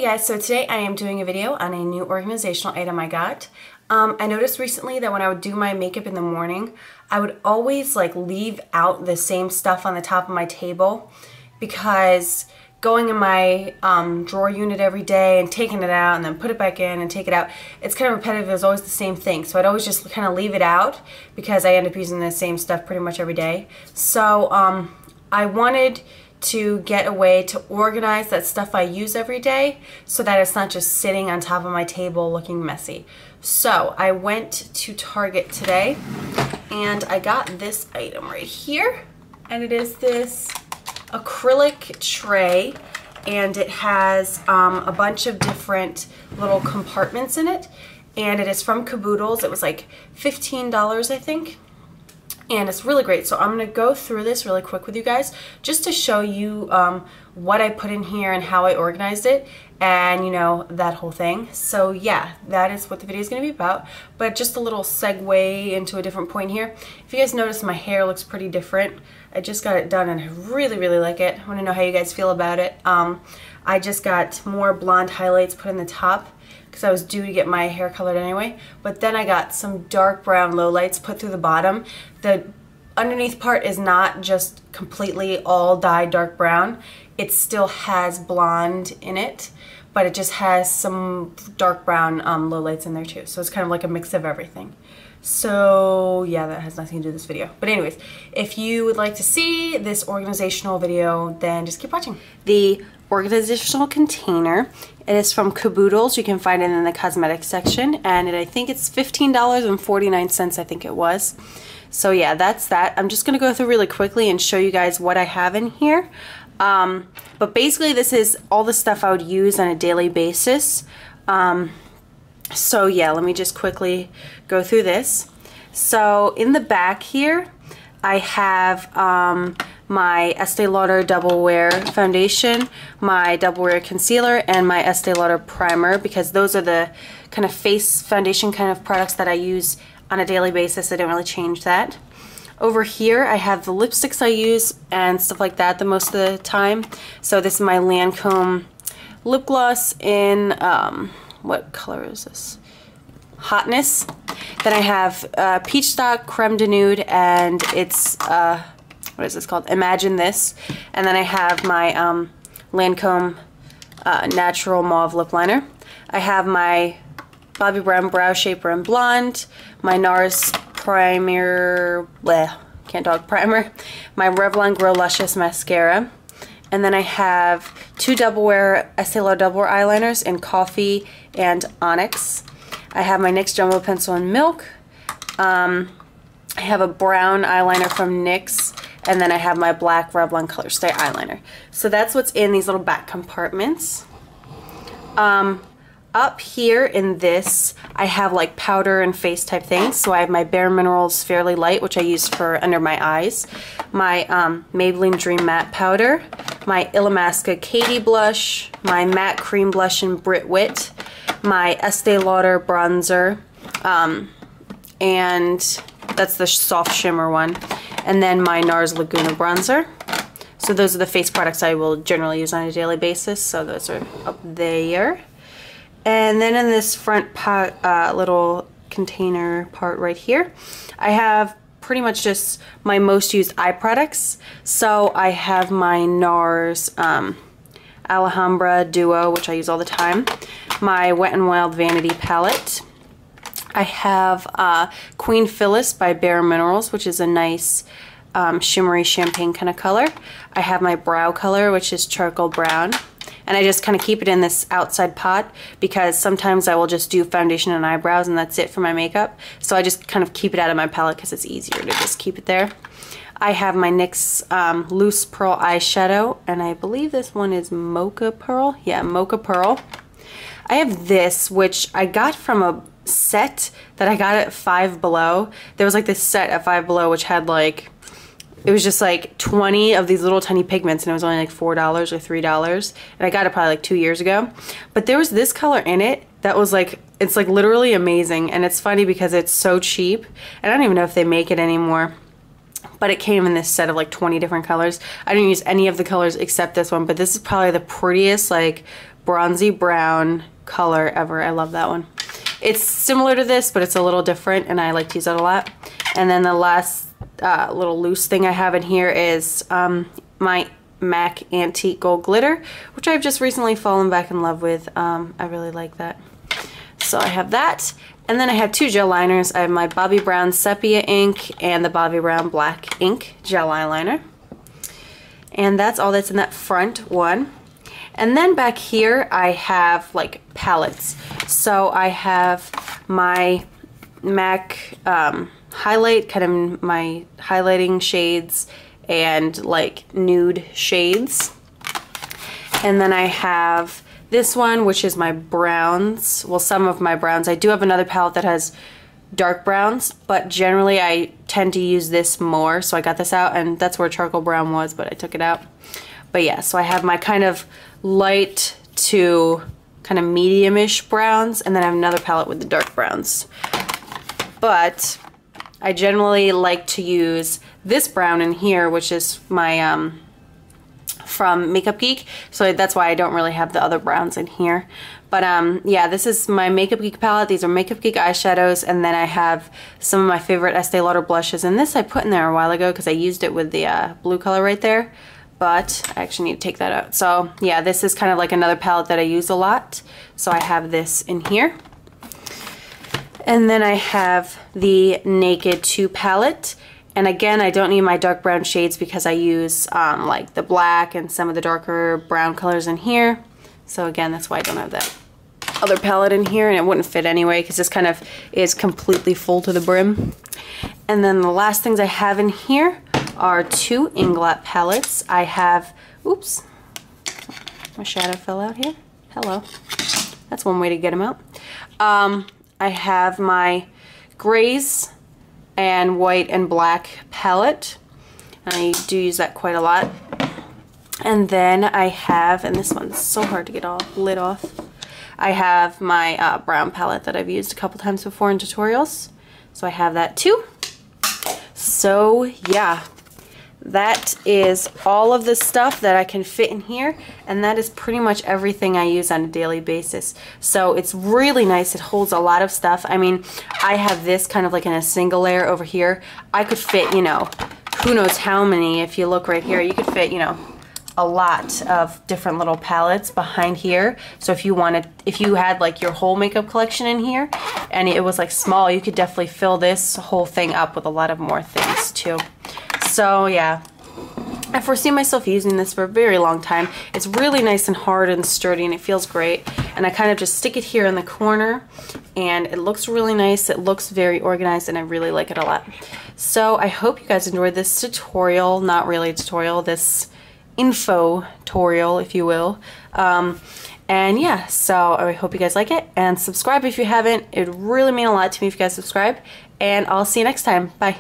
guys, so today I am doing a video on a new organizational item I got. I noticed recently that when I would do my makeup in the morning, I would always leave out the same stuff on the top of my table because going in my drawer unit every day and taking it out and then put it back in and take it out, it's kind of repetitive. It was always the same thing. So I'd always just kind of leave it out because I end up using the same stuff pretty much every day. So I wanted to get a way to organize that stuff I use every day so that it's not just sitting on top of my table looking messy. So I went to Target today and I got this item right here, and it is this acrylic tray, and it has a bunch of different little compartments in it, and it is from Caboodles. It was like $15, I think. And it's really great. So I'm going to go through this really quick with you guys just to show you what I put in here and how I organized it, and you know, that whole thing. So yeah, that is what the video is going to be about, but just a little segue into a different point here. If you guys notice, my hair looks pretty different. I just got it done and I really like it. I want to know how you guys feel about it. I just got more blonde highlights put in the top because I was due to get my hair colored anyway, but then I got some dark brown lowlights put through the bottom. The underneath part is not just completely all dyed dark brown. It still has blonde in it, but it just has some dark brown lowlights in there too. So it's kind of like a mix of everything. So yeah, that has nothing to do with this video. But anyways, if you would like to see this organizational video, then just keep watching. The organizational container, it is from Caboodles. You can find it in the cosmetics section, and I think it's $15.49, I think it was. So yeah, that's that. I'm just gonna go through really quickly and show you guys what I have in here. But basically this is all the stuff I would use on a daily basis. So yeah, let me just quickly go through this. So in the back here, I have my Estee Lauder Double Wear Foundation, my Double Wear Concealer, and my Estee Lauder Primer, because those are the kind of face foundation kind of products that I use on a daily basis. I didn't really change that. Over here I have the lipsticks I use and stuff like that the most of the time. So this is my Lancome lip gloss in, what color is this? Hotness. Then I have Peach Stock Creme de Nude, and it's, what is this called? Imagine This. And then I have my Lancome Natural Mauve Lip Liner. I have my Bobbi Brown Brow Shaper in Blonde, my NARS Primer, can't talk, primer, my Revlon Grow Luscious Mascara, and then I have two Double Wear Estee Lauder Double Wear eyeliners in Coffee and Onyx. I have my NYX Jumbo Pencil in Milk. I have a brown eyeliner from NYX, and then I have my black Revlon Color Stay eyeliner. So that's what's in these little back compartments. Up here in this, I have like powder and face type things. So I have my Bare Minerals Fairly Light, which I use for under my eyes, my Maybelline Dream Matte Powder, my Illamasqua Katy Blush, my Matte Cream Blush in Brit Wit, my Estee Lauder Bronzer, and that's the soft shimmer one, and then my NARS Laguna Bronzer. So those are the face products I will generally use on a daily basis, so those are up there. And then in this front little container part right here, I have pretty much just my most used eye products. So I have my NARS Alhambra Duo, which I use all the time, my Wet n Wild Vanity Palette. I have Queen Phyllis by Bare Minerals, which is a nice shimmery champagne kind of color. I have my brow color, which is charcoal brown. And I just kind of keep it in this outside pot because sometimes I will just do foundation and eyebrows and that's it for my makeup. So I just kind of keep it out of my palette because it's easier to just keep it there. I have my NYX Loose Pearl eyeshadow, and I believe this one is Mocha Pearl. Yeah, Mocha Pearl. I have this, which I got from a set that I got at Five Below. There was like this set at Five Below which had like, it was just like 20 of these little tiny pigments, and it was only like $4 or $3, and I got it probably like 2 years ago. But there was this color in it that was like, it's like literally amazing, and it's funny because it's so cheap, and I don't even know if they make it anymore. But it came in this set of like 20 different colors. I didn't use any of the colors except this one, but this is probably the prettiest like bronzy brown color ever. I love that one. It's similar to this, but it's a little different, and I like to use it a lot. And then the last little loose thing I have in here is my MAC Antique Gold Glitter, which I've just recently fallen back in love with. I really like that. So I have that. And then I have two gel liners. I have my Bobbi Brown Sepia ink and the Bobbi Brown Black ink gel eyeliner. And that's all that's in that front one. And then back here I have like palettes. So I have my MAC highlight, kind of my highlighting shades and like nude shades. And then I have this one, which is my browns. Well, some of my browns. I do have another palette that has dark browns, but generally I tend to use this more. So I got this out, and that's where charcoal brown was, but I took it out. But yeah, so I have my kind of light to kind of medium-ish browns, and then I have another palette with the dark browns. But I generally like to use this brown in here, which is my from Makeup Geek, so that's why I don't really have the other browns in here. But yeah, this is my Makeup Geek palette. These are Makeup Geek eyeshadows, and then I have some of my favorite Estee Lauder blushes, and this I put in there a while ago because I used it with the blue color right there, but I actually need to take that out. So yeah, this is kind of like another palette that I use a lot, so I have this in here. And then I have the Naked 2 palette. And again, I don't need my dark brown shades because I use like the black and some of the darker brown colors in here. So again, that's why I don't have that other palette in here, and it wouldn't fit anyway because this kind of is completely full to the brim. And then the last things I have in here are two Inglot palettes. I have, oops, my shadow fell out here. Hello. That's one way to get them out. I have my grays and white and black palette. I do use that quite a lot. And then I have, and this one's so hard to get lid off, I have my brown palette that I've used a couple times before in tutorials. So I have that too. So yeah, that is all of the stuff that I can fit in here, and that is pretty much everything I use on a daily basis. So it's really nice. It holds a lot of stuff. I mean, I have this kind of like in a single layer over here. I could fit, you know, who knows how many. If you look right here, you could fit, you know, a lot of different little palettes behind here. So if you wanted, if you had like your whole makeup collection in here and it was like small, you could definitely fill this whole thing up with a lot of more things too. So yeah, I foresee myself using this for a very long time. It's really nice and hard and sturdy, and it feels great. And I kind of just stick it here in the corner, and it looks really nice. It looks very organized, and I really like it a lot. So I hope you guys enjoyed this tutorial, not really a tutorial, this info-torial, if you will. And yeah, so I hope you guys like it, and subscribe if you haven't. It would really mean a lot to me if you guys subscribe, and I'll see you next time. Bye.